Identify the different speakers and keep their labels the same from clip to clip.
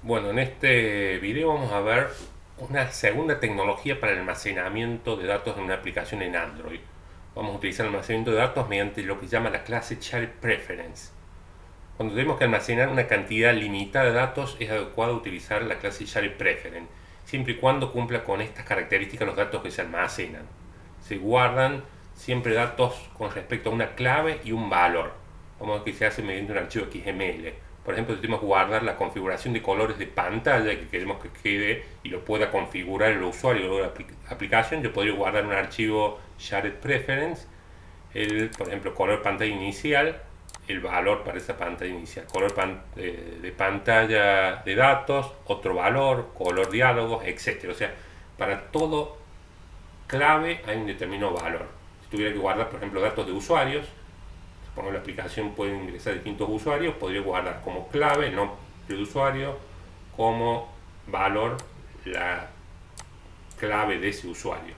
Speaker 1: Bueno, en este video vamos a ver una segunda tecnología para el almacenamiento de datos en una aplicación en Android. Vamos a utilizar el almacenamiento de datos mediante lo que se llama la clase Shared Preference. Cuando tenemos que almacenar una cantidad limitada de datos, es adecuado utilizar la clase Shared Preference, siempre y cuando cumpla con estas características los datos que se almacenan. Se guardan siempre datos con respecto a una clave y un valor. Vamos a ver que se hace mediante un archivo XML. Por ejemplo, si queremos guardar la configuración de colores de pantalla que queremos que quede y lo pueda configurar el usuario o la aplicación, yo podría guardar un archivo Shared Preference, por ejemplo, color pantalla inicial, el valor para esa pantalla inicial, color de pantalla de datos, otro valor, color diálogos, etc. O sea, para todo clave hay un determinado valor. Si tuviera que guardar, por ejemplo, datos de usuarios, supongo que la aplicación puede ingresar distintos usuarios, podría guardar como clave el nombre del usuario, como valor la clave de ese usuario.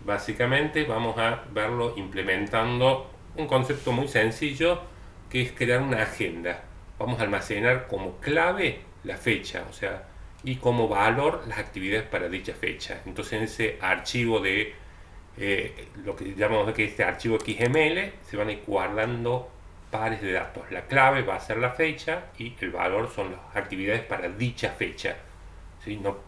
Speaker 1: Básicamente vamos a verlo implementando un concepto muy sencillo que es crear una agenda. Vamos a almacenar como clave la fecha, o sea, y como valor las actividades para dicha fecha. Entonces en ese archivo de lo que llamamos aquí este archivo XML se van a ir guardando pares de datos. La clave va a ser la fecha y el valor son las actividades para dicha fecha. ¿Sí? Yo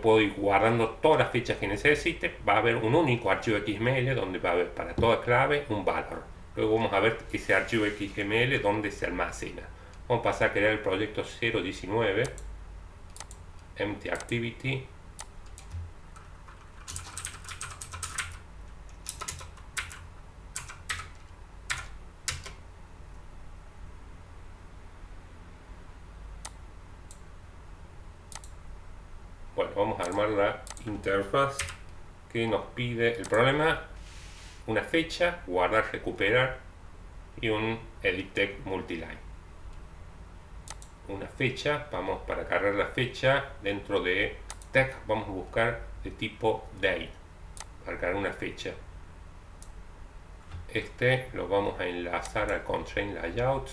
Speaker 1: puedo ir guardando todas las fechas que necesite. Va a haber un único archivo XML donde va a haber para toda clave un valor. Luego vamos a ver ese archivo XML donde se almacena. Vamos a pasar a crear el proyecto 019 empty activity. Bueno, vamos a armar la interfaz que nos pide el problema: una fecha, guardar, recuperar y un edit text multiline. Una fecha, vamos para cargar la fecha dentro de text, vamos a buscar de tipo date para cargar una fecha. Este lo vamos a enlazar al constraint layout.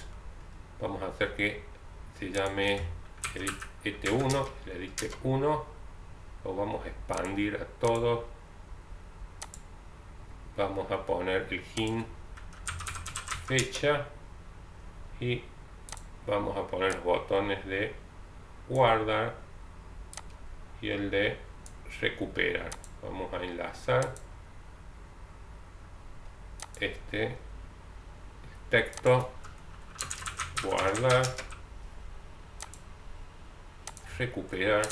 Speaker 1: Vamos a hacer que se llame edit1, el edit text 1. Lo vamos a expandir a todo. Vamos a poner el hint fecha y vamos a poner los botones de guardar y el de recuperar. Vamos a enlazar este texto, guardar, recuperar.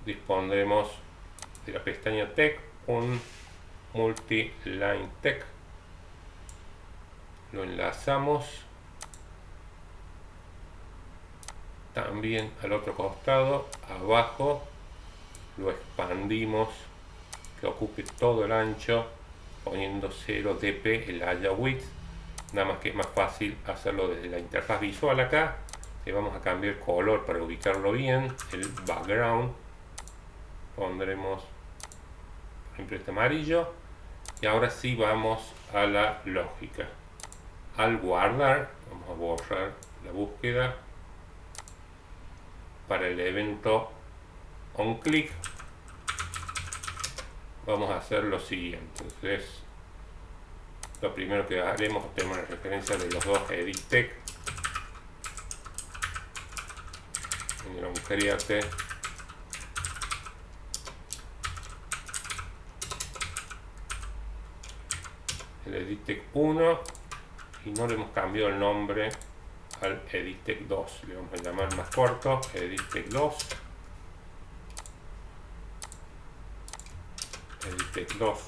Speaker 1: Dispondremos de la pestaña text un multiline text, lo enlazamos también al otro costado, abajo lo expandimos que ocupe todo el ancho poniendo 0 dp el area width, nada más que es más fácil hacerlo desde la interfaz visual. Acá le vamos a cambiar el color para ubicarlo bien, el background pondremos por ejemplo este amarillo. Y ahora sí vamos a la lógica. Al guardar, vamos a borrar la búsqueda. Para el evento onClick vamos a hacer lo siguiente. Entonces, lo primero que haremos, tenemos la referencia de los dos edit text en el onCreate. El edit text 1 y no le hemos cambiado el nombre al edit text 2, le vamos a llamar más corto edit text 2, edit text 2.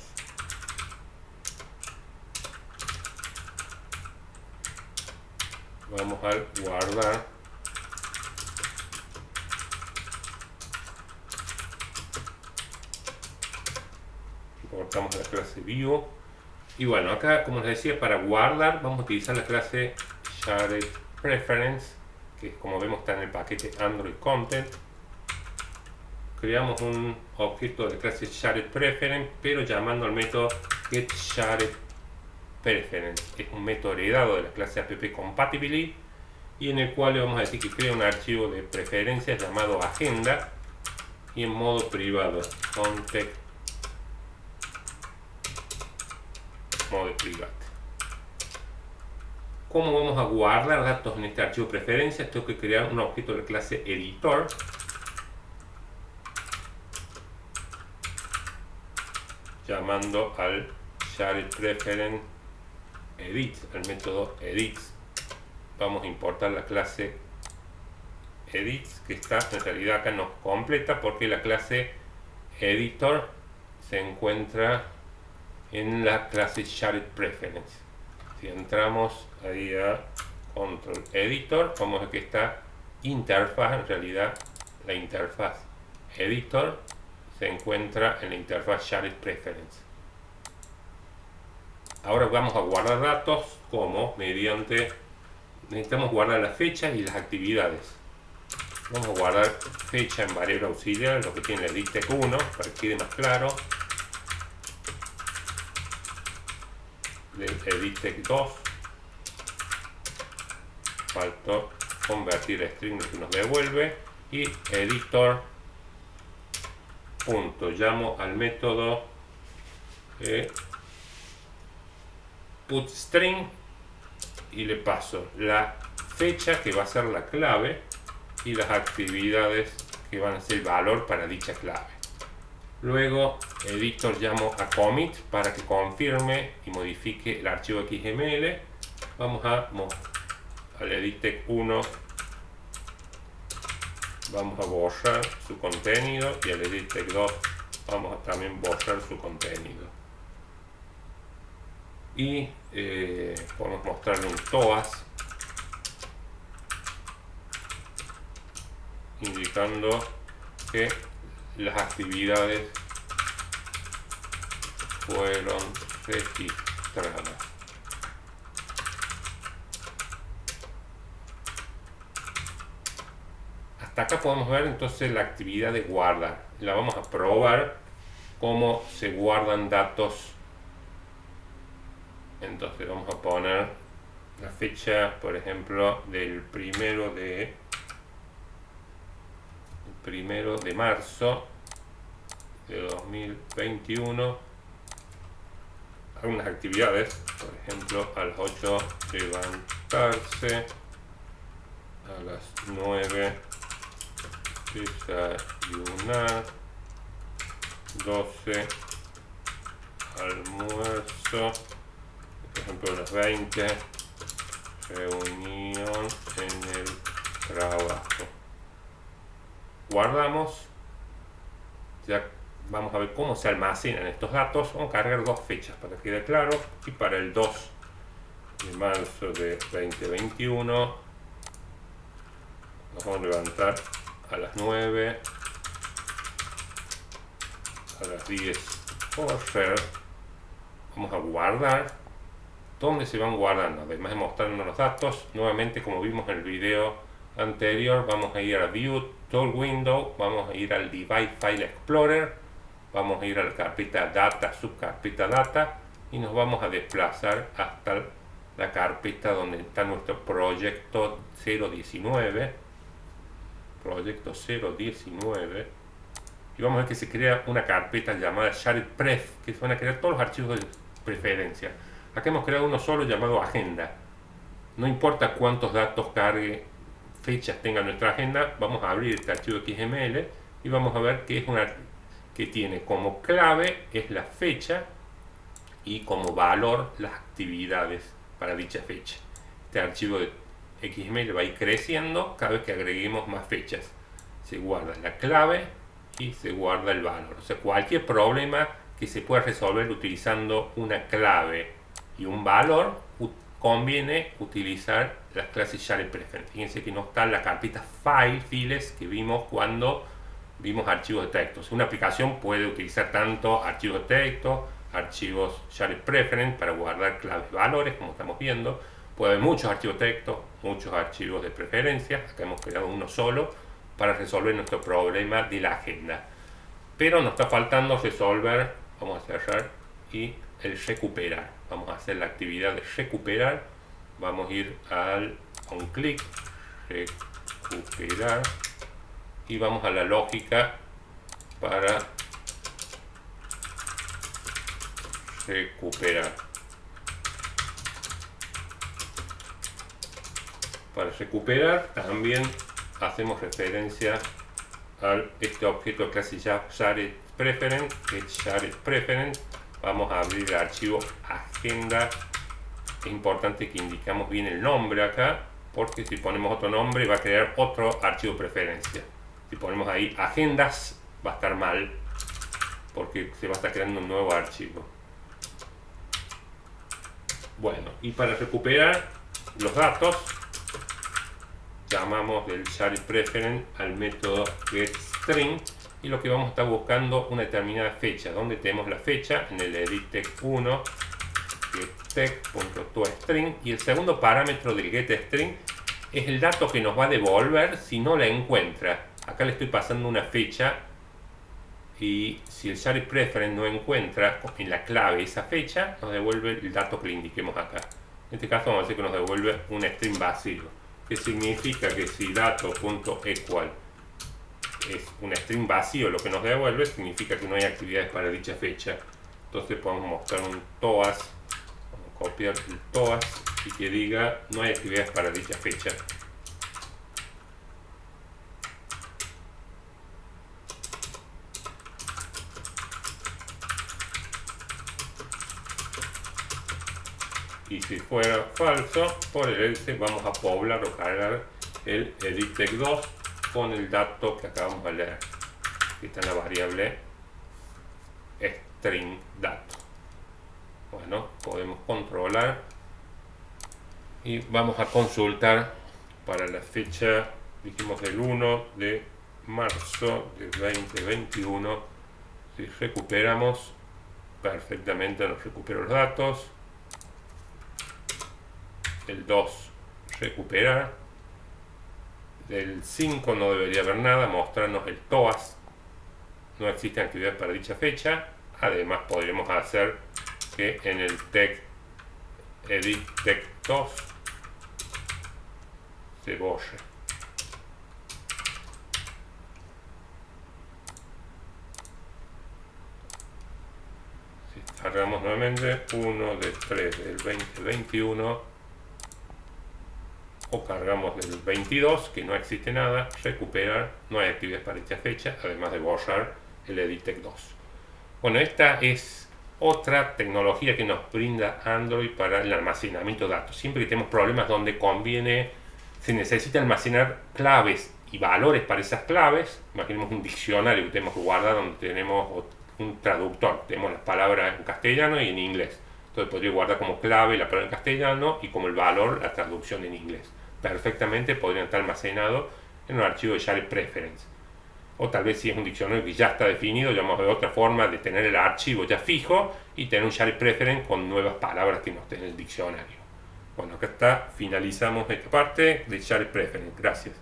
Speaker 1: Vamos al guardar, importamos la clase view. Y bueno, acá como les decía, para guardar vamos a utilizar la clase Shared Preference, que como vemos está en el paquete Android Content. Creamos un objeto de clase Shared Preference, pero llamando al método getShared preference. Es un método heredado de la clase app compatibility y en el cual le vamos a decir que crea un archivo de preferencias llamado agenda y en modo privado, context modo privado. ¿Cómo vamos a guardar datos en este archivo de preferencias? Tengo que crear un objeto de la clase editor llamando al shared preference edit, al método edit. Vamos a importar la clase edit, que está en realidad acá nos completa porque la clase editor se encuentra en la clase shared preference. Si entramos ahí a control editor, vamos a ver que está interfaz, en realidad la interfaz editor se encuentra en la interfaz shared preference. Ahora vamos a guardar datos como mediante, necesitamos guardar las fechas y las actividades. Vamos a guardar fecha en variable auxiliar, lo que tiene el editec 1 para que quede más claro. Del editec 2 faltó convertir a string, lo que nos devuelve, y editor punto, llamo al método putString y le paso la fecha que va a ser la clave y las actividades que van a ser el valor para dicha clave. Luego editor llamo a commit para que confirme y modifique el archivo XML. Vamos al editec 1, vamos a borrar su contenido, y al editec 2 vamos a también borrar su contenido. Y podemos mostrarle un TOAS indicando que las actividades fueron registradas. Hasta acá podemos ver entonces la actividad de guardar. La vamos a probar cómo se guardan datos. Entonces vamos a poner la fecha, por ejemplo, del primero de marzo de 2021. Algunas actividades, por ejemplo, a las 8 levantarse, a las 9 desayunar, 12 almuerzo, por ejemplo a las 20 reunión en el trabajo. Guardamos. Ya vamos a ver cómo se almacenan estos datos. Vamos a cargar dos fechas para que quede claro. Y para el 2 de marzo de 2021 nos vamos a levantar a las 9, a las 10 correr. Vamos a guardar. ¿Dónde se van guardando? Además de mostrarnos los datos, nuevamente como vimos en el video anterior, vamos a ir a View Tool Window, vamos a ir al Device File Explorer, vamos a ir a la carpeta Data, subcarpeta Data, y nos vamos a desplazar hasta la carpeta donde está nuestro proyecto 019, y vamos a ver que se crea una carpeta llamada Shared Pref, que se van a crear todos los archivos de preferencia. Acá hemos creado uno solo llamado agenda. No importa cuántos datos cargue, fechas tenga nuestra agenda, vamos a abrir este archivo XML y vamos a ver que es que tiene como clave es la fecha y como valor las actividades para dicha fecha. Este archivo de XML va a ir creciendo cada vez que agreguemos más fechas. Se guarda la clave y se guarda el valor. O sea, cualquier problema que se pueda resolver utilizando una clave y un valor, conviene utilizar las clases Shared Preference. Fíjense que no está en la carpeta files que vimos cuando vimos archivos de texto. Una aplicación puede utilizar tanto archivos de texto, archivos Shared Preference para guardar claves y valores, como estamos viendo. Puede haber muchos archivos de texto, muchos archivos de preferencias. Acá hemos creado uno solo para resolver nuestro problema de la agenda. Pero nos está faltando resolver, vamos a cerrar, y el recuperar. vamos a hacer la actividad de recuperar, vamos a ir a un clic, recuperar, y vamos a la lógica para recuperar. Para recuperar también hacemos referencia a este objeto de clase Shared Preference, que es Shared Preference. Vamos a abrir el archivo agenda. Es importante que indicamos bien el nombre acá, porque si ponemos otro nombre va a crear otro archivo preferencia. Si ponemos ahí agendas va a estar mal, porque se va a estar creando un nuevo archivo. Bueno, y para recuperar los datos llamamos del Shared Preference al método getString, y lo que vamos a estar buscando una determinada fecha. Donde tenemos la fecha en el editText1 getText.toString, y el segundo parámetro del getString es el dato que nos va a devolver si no la encuentra. Acá le estoy pasando una fecha, y si el Shared Preference no encuentra en la clave esa fecha, nos devuelve el dato que le indiquemos acá. En este caso vamos a decir que nos devuelve un string vacío, que significa que si dato.equal es un string vacío, lo que nos devuelve significa que no hay actividades para dicha fecha. Entonces podemos mostrar un TOAS, vamos a copiar el TOAS y que diga no hay actividades para dicha fecha. Y si fuera falso, por el else vamos a poblar o cargar el editText2 con el dato que acabamos de leer, que está en la variable string dato. Bueno, podemos controlar y vamos a consultar para la fecha, dijimos el 1 de marzo de 2021. Si recuperamos, perfectamente nos recupera los datos. El 2 recuperar. Del 5 no debería haber nada, mostrarnos el TOAS, no existen actividades para dicha fecha. Además podremos hacer que en el editText2 se borre. Si cargamos nuevamente 1 de 3 del 2021, o cargamos del 22, que no existe nada, recuperar, no hay actividades para dicha fecha, además de borrar el editText2. Bueno, esta es otra tecnología que nos brinda Android para el almacenamiento de datos. Siempre que tenemos problemas donde se necesita almacenar claves y valores para esas claves, imaginemos un diccionario que tenemos que guardar donde tenemos un traductor, tenemos las palabras en castellano y en inglés. Entonces podría guardar como clave la palabra en castellano y como el valor la traducción en inglés. Perfectamente podrían estar almacenados en un archivo de Shared Preference. O tal vez si es un diccionario que ya está definido, llamamos de otra forma de tener el archivo ya fijo y tener un Shared Preference con nuevas palabras que no estén en el diccionario. Bueno, acá está, finalizamos esta parte de Shared Preference. Gracias.